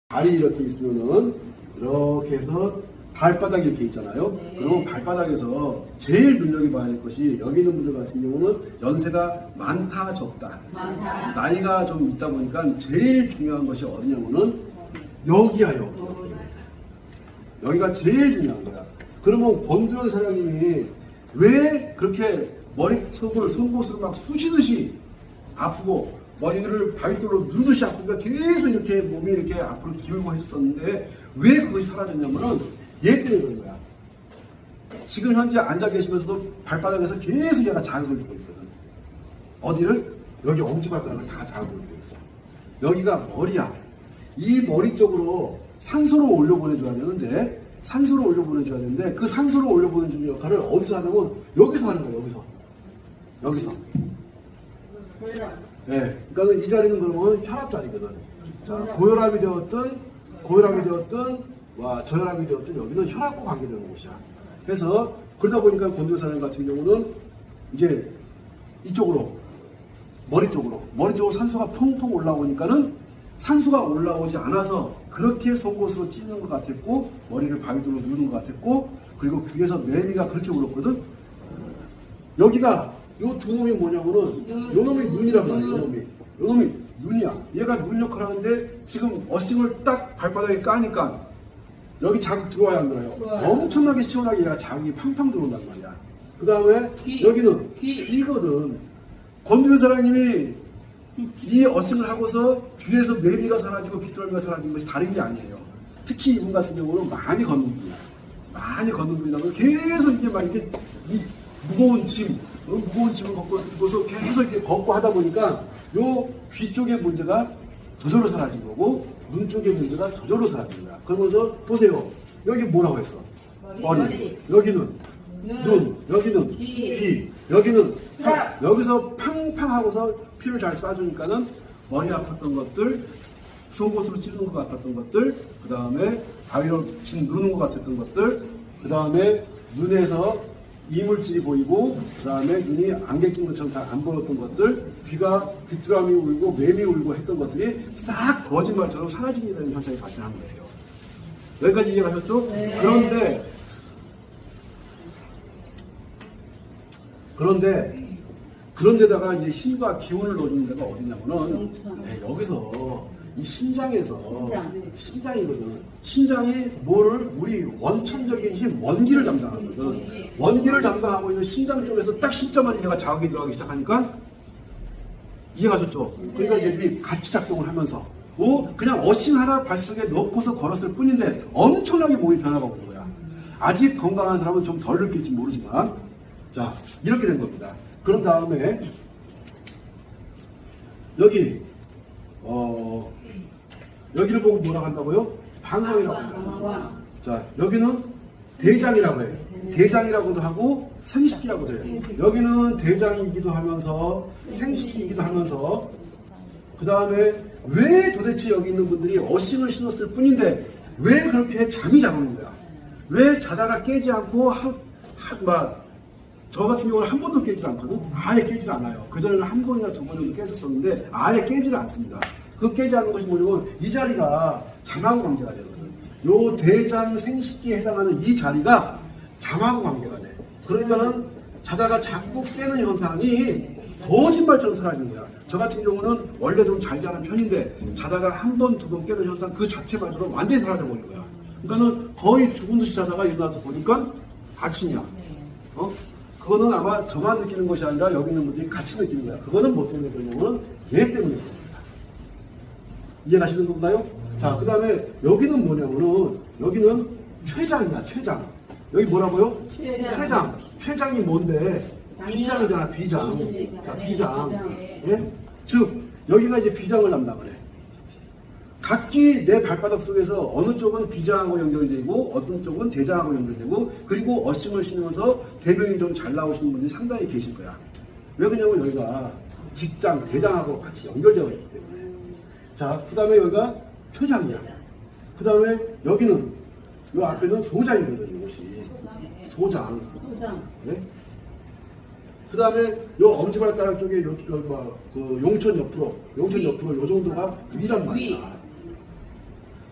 발이 이렇게 있으면은 이렇게 해서 발바닥이 이렇게 있잖아요. 네. 그리고 발바닥에서 제일 눈여겨봐야 할 것이 여기 있는 분들 같은 경우는 연세가 많다 적다. 많다. 나이가 좀 있다 보니까 제일 중요한 것이 어디냐면은 여기야 여기. 여기가 제일 중요한 거야. 그러면 권두현 사장님이 왜 그렇게 머릿속을 송곳으로 막 쑤시듯이 아프고 머리를 바위돌로 누르듯이 아프니까 계속 이렇게 몸이 이렇게 앞으로 기울고 했었는데 왜 그것이 사라졌냐면은 얘 때문에 그런 거야. 지금 현재 앉아 계시면서도 발바닥에서 계속 얘가 자극을 주고 있거든. 어디를? 여기 엄지발가락을 다 자극을 주고 있어. 여기가 머리야. 이 머리 쪽으로 산소를 올려보내줘야 되는데 그 산소를 올려보내주는 역할을 어디서 하냐면 여기서 하는 거야. 여기서. 네, 그러니까 이 자리는 그러면 혈압 자리거든. 자, 고혈압이 되었든 저혈압이 되었든 여기는 혈압과 관계되는 곳이야. 그래서 그러다 보니까 권두현 사장님 같은 경우는 이제 이쪽으로 머리 쪽으로 산소가 펑펑 올라오니까는 산소가 올라오지 않아서 그렇게 속옷으로 찢는 것 같았고 머리를 바위돌로 누르는 것 같았고 그리고 귀에서 매미가 그렇게 울었거든. 여기가 요 두 놈이 뭐냐면은 요 놈이 눈이란 말이야. 요 놈이 눈이야. 얘가 눈 역할을 하는데 지금 어싱을 딱 발바닥에 까니까 여기 자극 들어와야 안 들어요? 엄청나게 시원하게 얘가 자극이 팡팡 들어온단 말이야. 그 다음에 여기는 귀거든. 권두현 사장님이 이 어싱을 하고서 귀에서 매미가 사라지고 귀뚜라미가 사라진 것이 다른 게 아니에요. 특히 이분 같은 경우는 많이 걷는 분이야. 많이 걷는 분이라면 계속 이게 막 이렇게 이 무거운 짐을 걷고 주고서 계속 이렇게 걷고 하다 보니까 요 귀 쪽의 문제가 저절로 사라진 거고 눈 쪽의 문제가 저절로 사라진 거야. 그러면서 보세요. 여기 뭐라고 했어? 머리. 여기는 눈. 여기는 귀. 여기는 턱. 여기서 팡팡 하고서 피를 잘 쏴주니까는 머리 아팠던 것들, 속옷으로 찌르는 것 같았던 것들, 그 다음에 바위로 누르는 것 같았던 것들, 그 다음에 눈에서 이물질이 보이고 그 다음에 눈이 안개 낀 것처럼 다 안 보였던 것들, 귀가 귀뚜라미 울고 매미 울고 했던 것들이 싹 거짓말처럼 사라지는 현상이 발생한 거예요. 여기까지 이해가셨죠? 네. 그런데다가 이제 힘과 기운을 넣어주는 데가 어디냐면은 여기서 이 심장이거든. 심장이 뭐를 우리 원천적인 힘, 원기를 담당하거든. 원기를 담당하고 있는 심장 쪽에서 딱 10점만 얘가 자극이 들어가기 시작하니까 이해가셨죠? 그러니까 얘들이 같이 작동을 하면서 그냥 어싱 하나 발속에 넣고서 걸었을 뿐인데 엄청나게 몸이 변화가 오는 거야. 아직 건강한 사람은 좀 덜 느낄지 모르지만 자 이렇게 된 겁니다. 그런 다음에 여기를 보고 뭐라고 한다고요? 방광이라고 한다. 자, 여기는 대장이라고 해요. 대장이라고도 하고 생식기라고도 해요. 여기는 대장이기도 하면서 생식기이기도 하면서 그 다음에 왜 도대체 여기 있는 분들이 어싱을 신었을 뿐인데 왜 그렇게 잠이 잘 오는 거야? 왜 자다가 깨지 않고 저 같은 경우는 한 번도 깨질 않거든. 아예 깨질 않아요. 그전에는 한 번이나 두 번 정도 깼었었는데 아예 깨지를 않습니다. 그 깨지 않는 것이 뭐냐면 이 자리가 잠하고 관계가 되거든. 요 대장 생식기에 해당하는 이 자리가 잠하고 관계가 돼. 그러니까는 자다가 자꾸 깨는 현상이 거짓말처럼 사라지는 거야. 저 같은 경우는 원래 좀 잘 자는 편인데 자다가 한 번, 두 번 깨는 현상 그 자체만으로 완전히 사라져버린 거야. 그러니까는 거의 죽은 듯이 자다가 일어나서 보니까 아침이야. 그거는 아마 저만 느끼는 것이 아니라 여기 있는 분들이 같이 느끼는 거야. 그거는 뭐 때문에 그러냐면 얘 때문에 그런 거야. 이해가시는 건가요? 자, 그 다음에 여기는 뭐냐면은 여기는 췌장이야, 췌장. 여기 뭐라고요? 췌장. 췌장이 뭔데? 비장이잖아, 비장. 자, 비장. 예? 즉, 여기가 이제 비장을 담당을 해. 각기 내 발바닥 속에서 어느 쪽은 비장하고 연결이 되고 어떤 쪽은 대장하고 연결되고 그리고 어싱을 신으면서 대변이 좀 잘 나오시는 분들이 상당히 계실 거야. 왜 그러냐면 여기가 직장, 대장하고 같이 연결되어 있기 때문에. 자, 그 다음에 여기가 췌장이야. 그 다음에 여기는 이 앞에는 소장이거든요. 이것이 소장. 네? 그 다음에 요 엄지발가락 쪽에 그 용천 옆으로 요 정도가 위란 말이야.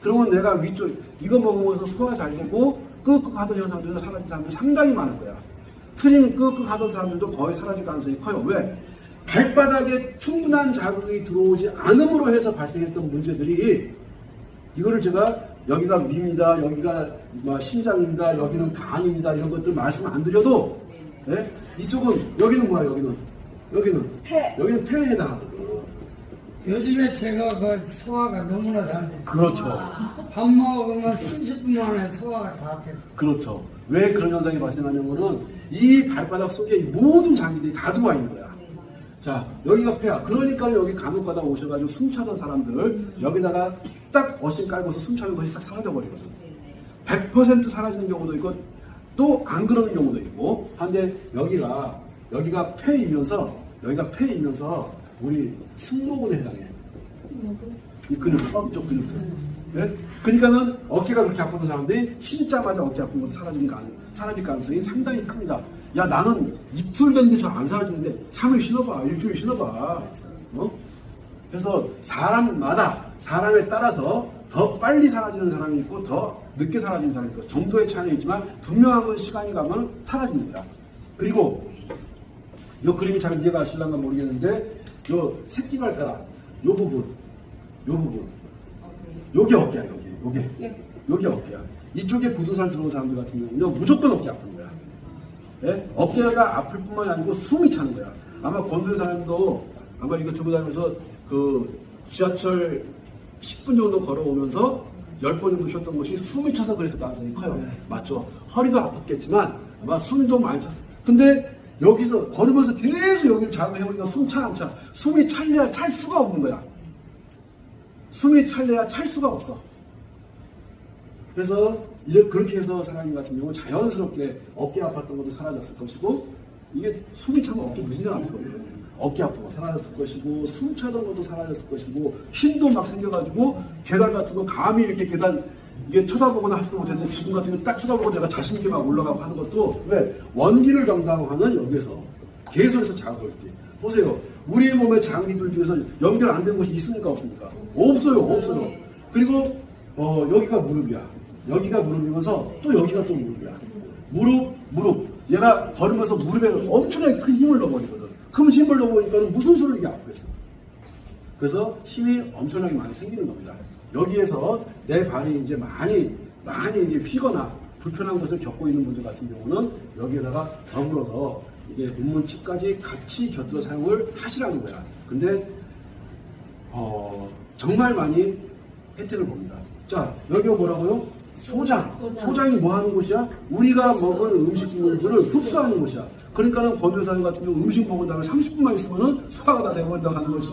그러면 내가 위쪽 이거 먹으면서 소화 잘 되고 끄끄 하던 현상들도 사라진 사람들이 상당히 많을 거야. 트림 끄끄 하던 사람들도 거의 사라질 가능성이 커요. 왜? 발바닥에 충분한 자극이 들어오지 않음으로 해서 발생했던 문제들이 이거를 제가 여기가 위입니다, 여기가 뭐 신장입니다, 여기는 간입니다 이런 것들 말씀 안 드려도 네? 이쪽은 여기는 뭐야? 여기는 폐. 여기는 폐에 해당하거든. 요즘에 제가 그 소화가 너무나 잘 돼. 그렇죠. 밥 먹으면 30분 만에 소화가 다 돼. 그렇죠. 왜 그런 현상이 발생하냐면은 이 발바닥 속에 이 모든 장기들이 다 들어와 있는 거야. 자, 여기가 폐야. 그러니까 여기 간혹 가다 오셔가지고 숨 차던 사람들 여기다가 딱 어신 깔고서 숨 차는 것이 싹 사라져버리거든. 100% 사라지는 경우도 있고 또 안 그러는 경우도 있고 한데 여기가 폐이면서 우리 승모근에 해당해. 이 근육, 이쪽 근육들. 네? 그러니까는 어깨가 그렇게 아픈 사람들이 신자마자 어깨 아픈 건 사라질 가능성이 상당히 큽니다. 야, 나는 이틀 됐는데 잘 안 사라지는데 3일 쉬어봐, 일주일 쉬어봐. 그래서 사람에 따라서 더 빨리 사라지는 사람이 있고 더 늦게 사라지는 사람이 있고 정도의 차이는 있지만 분명한 건 시간이 가면 사라지는 거야. 그리고 이 그림이 잘 이해가 하실란가 모르겠는데 요 새끼발가락 요 부분 요게 어깨야. 요게 어깨야. 이쪽에 굳은살 들어온 사람들 같은 경우는 무조건 어깨 아픈 거야. 네? 어깨가 아플 뿐만이 아니고 숨이 차는 거야. 아마 건들 사람도 아마 이거 들고 다니면서 그 지하철 10분 정도 걸어오면서 10번 정도 쉬었던 것이 숨이 차서 그랬을 가능성이 커요. 맞죠? 허리도 아팠겠지만 아마 숨도 많이 찼어. 근데 여기서 걸으면서 계속 여기를 자극해보니까 숨 차 안 차? 숨이 찰래야 찰 수가 없는 거야. 숨이 찰래야 찰 수가 없어. 그래서 그렇게 해서 사장님 같은 경우는 자연스럽게 어깨 아팠던 것도 사라졌을 것이고 이게 숨이 차면 어깨 무진장 아프거든요. 어깨 아픈 거 사라졌을 것이고 숨 차던 것도 사라졌을 것이고 힘도 막 생겨가지고 계단 같은 거 감히 이렇게 계단 이게 쳐다보거나 하지도 못했는데 지금 같은 경우 딱 쳐다보고 내가 자신 있게 막 올라가고 하는 것도 왜? 원기를 담당하는 여기에서 계속해서 자극을 주지. 보세요. 우리 몸의 장기들 중에서 연결 안 된 곳이 있습니까? 없습니까? 없어요. 그리고 여기가 무릎이야. 여기가 무릎이면서 또 여기가 또 무릎이야. 무릎. 얘가 걸으면서 무릎에 엄청나게 큰 힘을 넣어버리거든. 큰 힘을 넣어버리니까 무슨 소리를 이게 아프겠어. 그래서 힘이 엄청나게 많이 생기는 겁니다. 여기에서 내 발이 이제 많이 이제 휘거나 불편한 것을 겪고 있는 분들 같은 경우는 여기에다가 더불어서 이게 문문칩까지 같이 곁들여 사용을 하시라는 거야. 근데 정말 많이 혜택을 봅니다. 자, 여기가 뭐라고요? 소장이 뭐 하는 곳이야? 우리가 먹은 음식물들을 흡수하는 곳이야. 그러니까는 권조사님 같은 경우 음식 먹은 다음에 30분만 있으면은 소화가 다 되어버린다고 하는 것이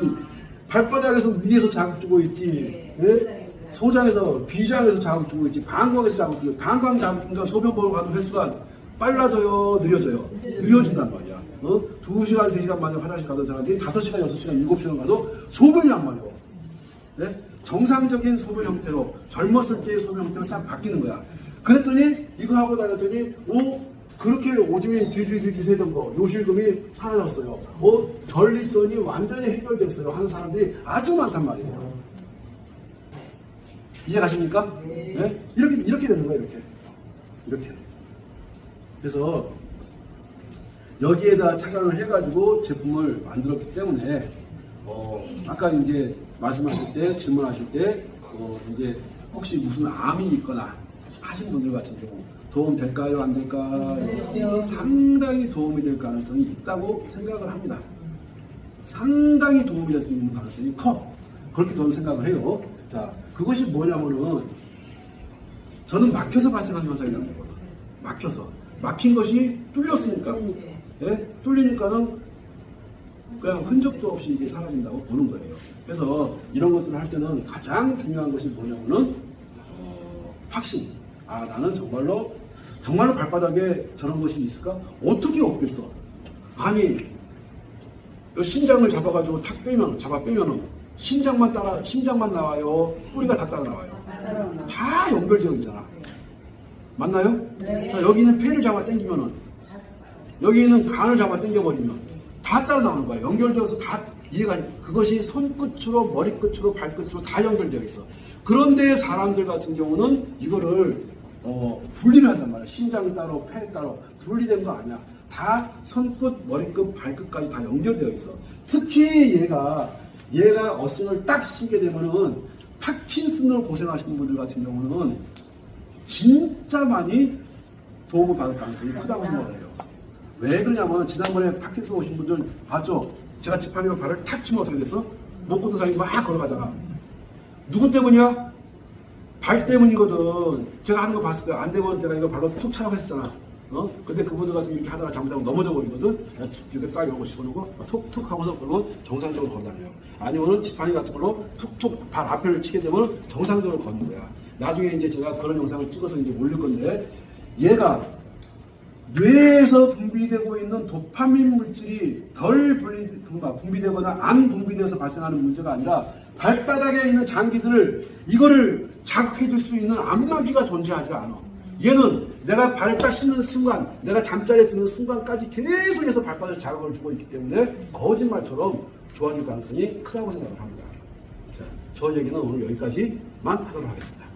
발바닥에서 위에서 자극 주고 있지. 예? 소장에서 비장에서 자극 주고 있지. 방광에서 자극 주고 있지. 방광 자극 주니까 소변 보러 가는 횟수가 빨라져요, 느려져요? 느려진단 말이야. 2시간, 3시간 만에 화장실 가던 사람들이 5시간, 6시간, 7시간 가도 소변이 안 마려. 네? 정상적인 소변 형태로 젊었을 때의 소변 형태로 싹 바뀌는 거야. 그랬더니 이거 하고 다녔더니 그렇게 오줌이 질질질 기세던 거 요실금이 사라졌어요. 전립선이 완전히 해결됐어요 하는 사람들이 아주 많단 말이에요. 이해가십니까? 네? 이렇게 되는 거예요. 이렇게. 그래서 여기에다 착안을 해가지고 제품을 만들었기 때문에 아까 이제 말씀하실 때 질문하실 때 이제 혹시 무슨 암이 있거나 하신 분들 같은 경우 도움 될까요? 안 될까요? 상당히 도움이 될 가능성이 있다고 생각을 합니다. 상당히 도움이 될 수 있는 가능성이 커. 그렇게 저는 생각을 해요. 자, 그것이 뭐냐면은 저는 막혀서 발생한 현상이라는 거거든요. 막힌 것이 뚫렸으니까. 예? 뚫리니까는 그냥 흔적도 없이 이게 사라진다고 보는 거예요. 그래서 이런 것들을 할 때는 가장 중요한 것이 뭐냐면은 확신. 나는 정말로 발바닥에 저런 것이 있을까? 어떻게 없겠어? 아니, 심장을 잡아가지고 잡아 빼면은 심장만 나와요? 뿌리가 다 따라 나와요? 다 연결되어 있잖아. 맞나요? 네. 자, 여기는 폐를 잡아 당기면은, 여기는 간을 잡아 당겨버리면 다 따라 나오는 거야. 연결되어서 다 그것이 손끝으로, 머리끝으로, 발끝으로 다 연결되어 있어. 그런데 사람들 같은 경우는 이거를 분리를 한단 말이야. 심장 따로, 폐 따로 분리된 거 아니야. 다 손끝, 머리끝, 발끝까지 다 연결되어 있어. 특히 얘가 어스를 딱 신게 되면은 파킨슨으로 고생하시는 분들 같은 경우는 진짜 많이 도움을 받을 가능성이 크다고 생각을 해요. 왜 그러냐면 지난번에 파킨슨 오신 분들 봤죠? 제가 지팡이로 발을 탁 치면 어떻게 됐어? 목구도 사이 막 걸어가잖아. 누구 때문이야? 발 때문이거든. 제가 하는 거 봤을 때 안 되면 제가 이거 발로 툭 차라고 했었잖아. 근데 그분들 같은 이렇게 하다가 잘못하면 넘어져 버리거든. 이렇게 딱 이러고 집어넣고 툭툭 하고서 그러면 정상적으로 걸어다녀요. 아니면은 지팡이 같은 걸로 툭툭 발 앞을 치게 되면 정상적으로 걷는 거야. 나중에 이제 제가 그런 영상을 찍어서 이제 올릴 건데, 얘가 뇌에서 분비되고 있는 도파민 물질이 덜 분비되거나 안 분비되어서 발생하는 문제가 아니라 발바닥에 있는 장기들을 이거를 자극해 줄 수 있는 안마기가 존재하지 않아. 얘는 내가 발을 딱 씻는 순간, 내가 잠자리에 드는 순간까지 계속해서 발바닥에 자극을 주고 있기 때문에 거짓말처럼 좋아질 가능성이 크다고 생각을 합니다. 자, 저 얘기는 오늘 여기까지만 하도록 하겠습니다.